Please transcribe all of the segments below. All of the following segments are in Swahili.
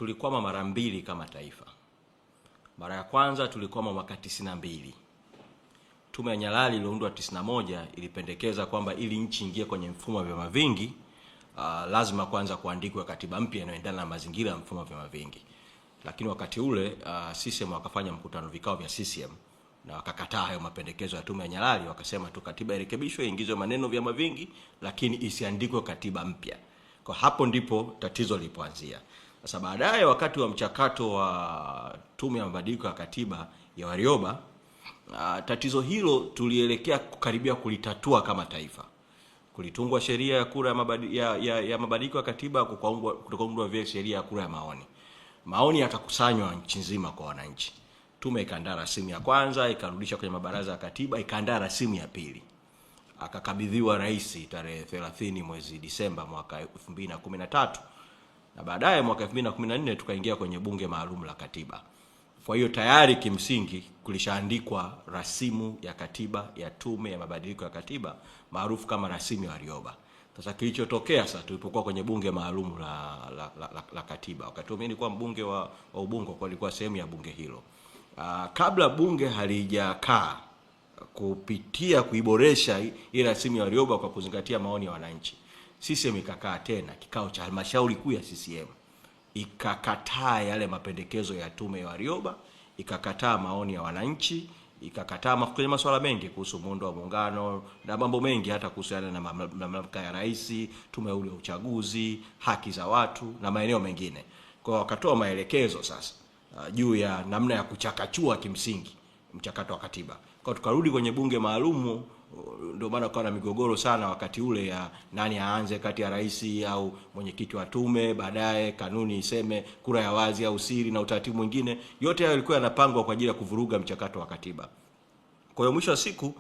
tulikwama mara mbili kama taifa. Mara ya kwanza tulikwama mwaka 92. Tume ya Nyalali iliyoundwa 91 ilipendekeza kwamba ili nchi ingie kwenye mfumo wa vyama vingi, lazima kwanza kuandikwe katiba mpya inayoendana na mazingira ya mfumo wa vyama vingi. Lakini wakati ule CCM wakafanya mkutano, vikao vya CCM, na wakakataa hayo mapendekezo ya tume ya Nyalali. Wakasema tu katiba irekebishwe, ingizwe maneno vyama vingi, lakini isiandikwe katiba mpya. Kwa hapo ndipo tatizo lilipoanzia. Sasa baadaye, wakati wa mchakato wa tume ya mabadiliko ya katiba ya Warioba, tatizo hilo tulielekea kukaribia kulitatua kama taifa. Kulitungwa sheria ya kura ya mabadiliko ya katiba, kukaundwa vile sheria ya kura ya maoni. Maoni yakakusanywa nchi nzima kwa wananchi. Tume ikaandaa rasimu ya kwanza, ikarudisha kwenye mabaraza ya katiba, ikaandaa rasimu ya pili. Akakabidhiwa rais tarehe 30 mwezi Disemba mwaka 2013. Na baadaye mwaka 2014 tukaingia kwenye bunge maalum la katiba. Kwa hiyo tayari kimsingi kulishaandikwa rasimu ya katiba ya tume ya mabadiliko ya katiba maarufu kama rasimu ya Warioba. Sasa kilichotokea sasa tulipokuwa kwenye bunge maalum la katiba, wakati mimi nilikuwa mbunge wa Ubungo, kwa nilikuwa sehemu ya bunge hilo. Kabla bunge halijakaa kupitia kuiboresha ile rasimu ya Warioba kwa kuzingatia maoni ya wananchi, CCM ikakaa tena kikao cha halmashauri kuu ya CCM, ikakataa yale mapendekezo ya tume ya Warioba, ikakataa maoni ya wananchi, ikakataa kwenye masuala mengi kuhusu muundo wa muungano na mambo mengi, hata kuhusiana na mamlaka ya rais, tume ya uchaguzi, haki za watu na maeneo mengine. Kwa wakatoa maelekezo sasa juu ya namna ya kuchakachua kimsingi mchakato wa katiba. Kwa tukarudi kwenye bunge maalumu, ndio maana kwa na migogoro sana wakati ule ya nani aanze kati ya rais au mwenyekiti wa tume, baadaye kanuni iseme kura ya wazi au siri na utaratibu mwingine. Yote hayo yalikuwa yanapangwa kwa ajili ya kuvuruga mchakato wa katiba. Kwa hiyo mwisho wa siku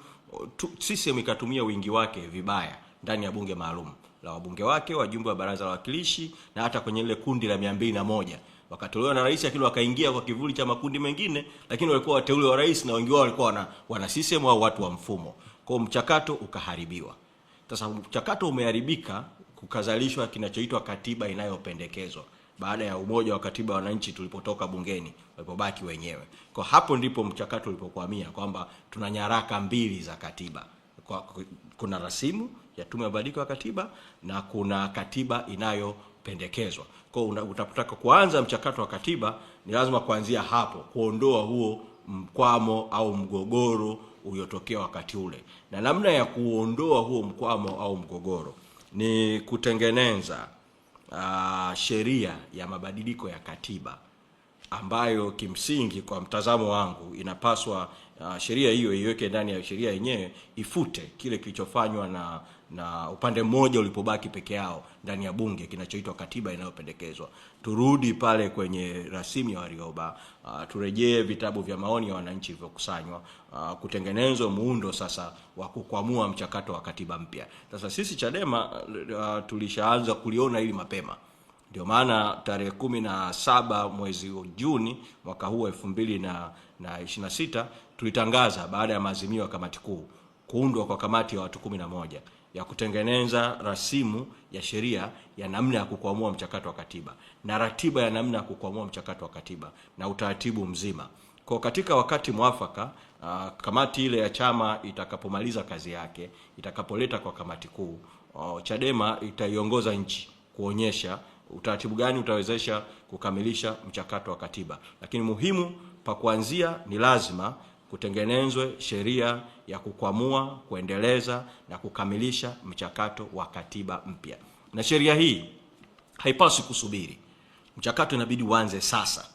CCM ikatumia wingi wake vibaya ndani ya bunge maalum la wabunge wake, wajumbe wa baraza la wawakilishi, na hata kwenye ile kundi la 201 wakatolewa na rais, lakini wakaingia kwa kivuli cha makundi mengine, lakini walikuwa wateule wa rais na wengi wao walikuwa wana CCM au watu wa mfumo. Kwa mchakato ukaharibiwa. Sasa mchakato umeharibika, kukazalishwa kinachoitwa katiba inayopendekezwa baada ya umoja wa katiba wananchi tulipotoka bungeni, walipobaki wenyewe. Kwa hapo ndipo mchakato ulipokuamia kwamba tuna nyaraka mbili za katiba. Kuna rasimu ya tume ya mabadiliko ya katiba na kuna katiba inayopendekezwa. Kwa utapotaka kuanza mchakato wa katiba, ni lazima kuanzia hapo, kuondoa huo mkwamo au mgogoro uliotokea wakati ule. Na namna ya kuondoa huo mkwamo au mgogoro ni kutengeneza sheria ya mabadiliko ya katiba ambayo kimsingi kwa mtazamo wangu inapaswa sheria hiyo iweke ndani ya sheria yenyewe, ifute kile kilichofanywa na upande mmoja ulipobaki peke yao ndani ya bunge kinachoitwa katiba inayopendekezwa. Turudi pale kwenye rasimu ya Warioba, turejee vitabu vya maoni ya wananchi vilivyokusanywa, kutengenezwa muundo sasa wa kukwamua mchakato wa katiba mpya. Sasa sisi Chadema tulishaanza kuliona hili mapema. Ndio maana tarehe 17 mwezi Juni mwaka huu 2026 tulitangaza baada ya maazimio ya kamati kuu kuundwa kwa kamati ya watu 11 ya kutengeneza rasimu ya sheria ya namna ya kukwamua mchakato wa katiba na ratiba ya namna ya kukwamua mchakato wa katiba na utaratibu mzima. Kwa katika wakati mwafaka, kamati ile ya chama itakapomaliza kazi yake, itakapoleta kwa kamati kuu, Chadema itaiongoza nchi kuonyesha utaratibu gani utawezesha kukamilisha mchakato wa katiba. Lakini muhimu pa kuanzia ni lazima kutengenezwe sheria ya kukwamua, kuendeleza na kukamilisha mchakato wa katiba mpya. Na sheria hii haipaswi kusubiri. Mchakato inabidi uanze sasa.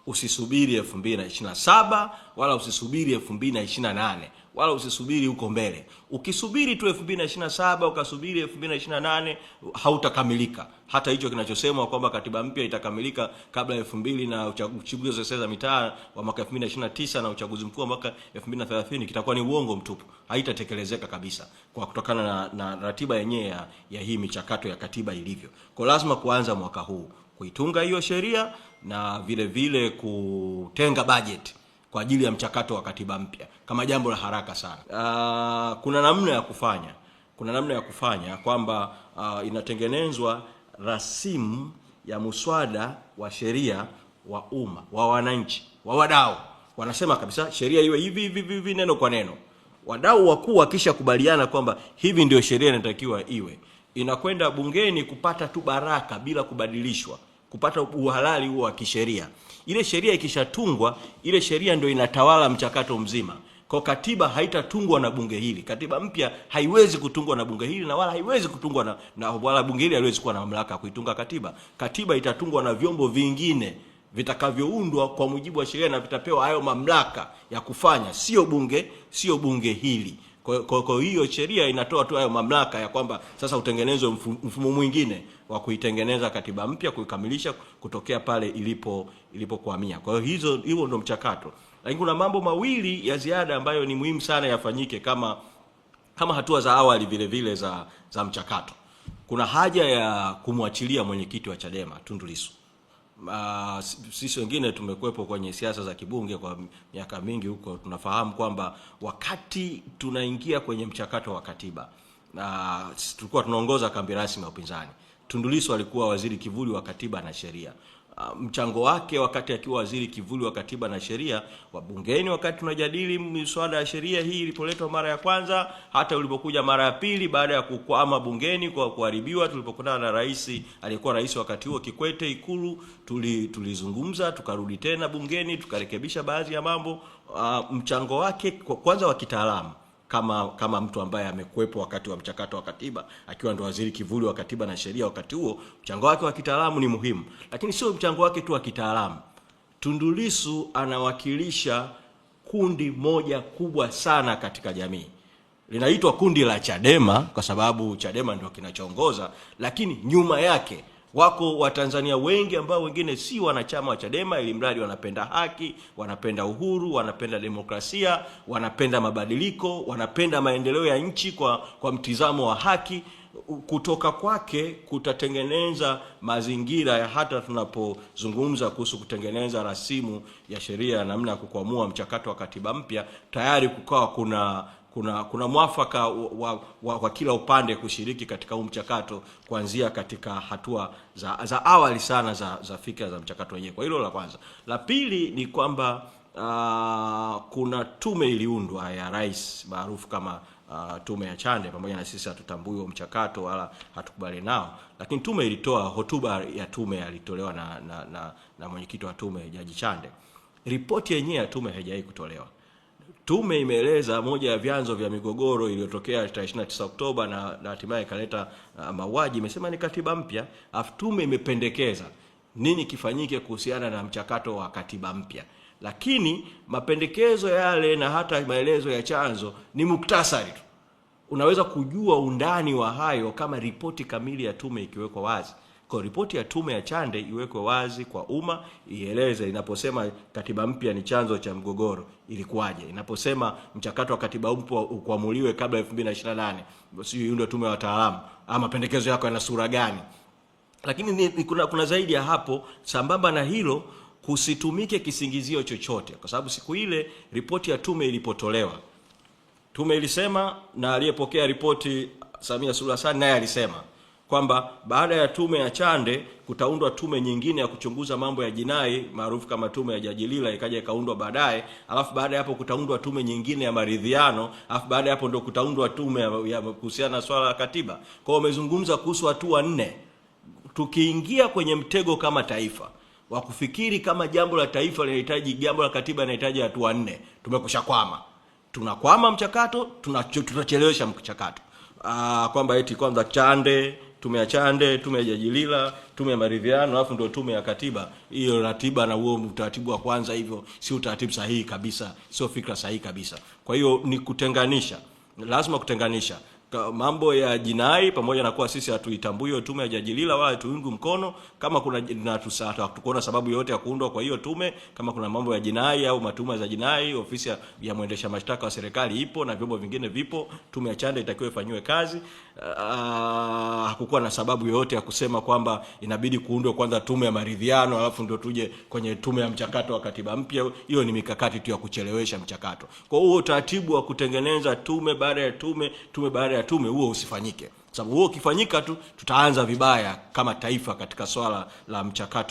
Usisubiri 2027 wala usisubiri 2028 wala usisubiri huko mbele. Ukisubiri tu 2027 ukasubiri 2028 hautakamilika. Hata hicho kinachosemwa kwamba katiba mpya itakamilika kabla ya 2000 na uchaguzi za mitaa wa mwaka 2029 na uchaguzi mkuu wa mwaka 2030 kitakuwa ni uongo mtupu. Haitatekelezeka kabisa kwa kutokana na ratiba yenyewe ya hii michakato ya katiba ilivyo. Kwa lazima kuanza mwaka huu kuitunga hiyo sheria na vile vile kutenga budget kwa ajili ya mchakato wa katiba mpya kama jambo la haraka sana. Kuna namna ya kufanya kwamba inatengenezwa rasimu ya muswada wa sheria wa umma, wa wananchi, wa wadau. Wanasema kabisa sheria iwe hivi hivi hivi, neno kwa neno. Wadau wakuu wakisha kubaliana kwamba hivi ndio sheria inatakiwa iwe, inakwenda bungeni kupata tu baraka bila kubadilishwa, kupata uhalali huo wa kisheria. Ile sheria ikishatungwa, ile sheria ndio inatawala mchakato mzima. Kwa katiba haitatungwa na bunge hili. Katiba mpya haiwezi kutungwa na bunge hili, na wala haiwezi kutungwa na wala bunge hili haliwezi kuwa na mamlaka ya kuitunga katiba. Katiba itatungwa na vyombo vingine vitakavyoundwa kwa mujibu wa sheria na vitapewa hayo mamlaka ya kufanya, sio bunge hili. Kwa hiyo sheria inatoa tu hayo mamlaka ya kwamba sasa utengenezwe mfumo mwingine wa kuitengeneza katiba mpya, kuikamilisha kutokea pale ilipokuamia. Kwa hiyo hiyo ndio mchakato. Lakini kuna mambo mawili ya ziada ambayo ni muhimu sana yafanyike kama hatua za awali vile vile za mchakato. Kuna haja ya kumwachilia mwenyekiti wa Chadema Tundu Lissu. Sisi wengine tumekuepo kwenye siasa za kibunge kwa miaka mingi huko, tunafahamu kwamba wakati tunaingia kwenye mchakato wa katiba na tulikuwa tunaongoza kambi rasmi ya upinzani, Tundu Lissu alikuwa waziri kivuli wa katiba na sheria. Mchango wake wakati akiwa waziri kivuli wa katiba na sheria wa bungeni, wakati tunajadili miswada ya sheria hii ilipoletwa mara ya kwanza, hata ulipokuja mara ya pili baada ya kukwama bungeni kwa kuharibiwa, tulipokutana na rais aliyekuwa rais wakati huo Kikwete Ikulu, tulizungumza, tukarudi tena bungeni, tukarekebisha baadhi ya mambo. Mchango wake kwanza wa kitaalamu kama mtu ambaye amekuepo wakati wa mchakato wa katiba akiwa ndo waziri kivuli wa katiba na sheria wakati huo, mchango wake wa kitaalamu ni muhimu. Lakini sio mchango wake tu wa kitaalamu. Tundu Lissu anawakilisha kundi moja kubwa sana katika jamii. Linaitwa kundi la Chadema kwa sababu Chadema ndio kinachoongoza, lakini nyuma yake wako Watanzania wengi ambao wengine si wanachama wa Chadema, ili mradi wanapenda haki, wanapenda uhuru, wanapenda demokrasia, wanapenda mabadiliko, wanapenda maendeleo ya nchi kwa mtizamo wa haki. Kutoka kwake kutatengeneza mazingira ya hata tunapozungumza kuhusu kutengeneza rasimu ya sheria ya namna ya kukwamua mchakato wa katiba mpya, tayari kukawa kuna mwafaka wa kila upande kushiriki katika huu mchakato kuanzia katika hatua za awali sana za fikra za mchakato wenyewe. Kwa hilo la kwanza. La pili ni kwamba kuna tume iliundwa ya rais maarufu kama tume ya Chande, pamoja na sisi hatutambui huo mchakato wala hatukubali nao, lakini tume ilitoa hotuba ya tume alitolewa na mwenyekiti wa tume Jaji Chande. Ripoti yenyewe ya tume haijawahi kutolewa. Tume imeeleza moja ya vyanzo vya migogoro iliyotokea 29 Oktoba na hatimaye kaleta mauaji, imesema ni katiba mpya. Tume imependekeza nini kifanyike kuhusiana na mchakato wa katiba mpya, lakini mapendekezo yale na hata maelezo ya chanzo ni muktasari tu. Unaweza kujua undani wa hayo kama ripoti kamili ya tume ikiwekwa wazi. Kwa ripoti ya tume ya Chande iwekwe wazi kwa umma, ieleze inaposema katiba mpya ni chanzo cha mgogoro ilikuwaje, inaposema mchakato wa katiba mpya kuamuliwe kabla 2028 sio ndio tume ya wataalamu, ama pendekezo yako yana sura gani. Lakini kuna zaidi ya hapo. Sambamba na hilo, kusitumike kisingizio chochote, kwa sababu siku ile ripoti ya tume ilipotolewa, tume ilisema na aliyepokea ripoti Samia Suluhu Hassan naye alisema kwamba baada ya tume ya Chande kutaundwa tume nyingine ya kuchunguza mambo ya jinai maarufu kama tume ya Jaji Lila, ikaja ikaundwa baadaye, alafu baada ya hapo kutaundwa tume nyingine ya maridhiano, alafu baada ya hapo ndio kutaundwa tume ya kuhusiana na swala la katiba. Kwa hiyo wamezungumza kuhusu hatua 4. Tukiingia kwenye mtego kama taifa wa kufikiri kama jambo la taifa linahitaji, jambo la katiba linahitaji hatua 4, tumekushakwama. Tunakwama mchakato, tunachelewesha mchakato. Kwamba eti kwanza Chande, tume ya Chande, tume ya Jaji Lila, tume ya maridhiano, alafu ndio tume ya katiba. Hiyo ratiba na huo utaratibu wa kwanza hivyo si utaratibu sahihi kabisa, sio fikra sahihi kabisa. Kwa hiyo ni kutenganisha, lazima kutenganisha mambo ya jinai, pamoja na kuwa sisi hatuitambui hiyo tume ya Jaji Lila wala tuungu mkono. Kama kuna tukuona sababu yote ya kuundwa kwa hiyo tume, kama kuna mambo ya jinai au matuma za jinai, ofisi ya mwendesha mashtaka wa serikali ipo na vyombo vingine vipo, tume ya Chande itakiwa ifanywe kazi. Hakukuwa na sababu yoyote ya kusema kwamba inabidi kuundwe kwanza tume ya maridhiano alafu ndio tuje kwenye tume ya mchakato wa katiba mpya. Hiyo ni mikakati tu ya kuchelewesha mchakato. Kwa hiyo utaratibu wa kutengeneza tume baada ya tume baada ya tume, huo usifanyike. sababu huo ukifanyika tu tutaanza vibaya kama taifa katika swala la mchakato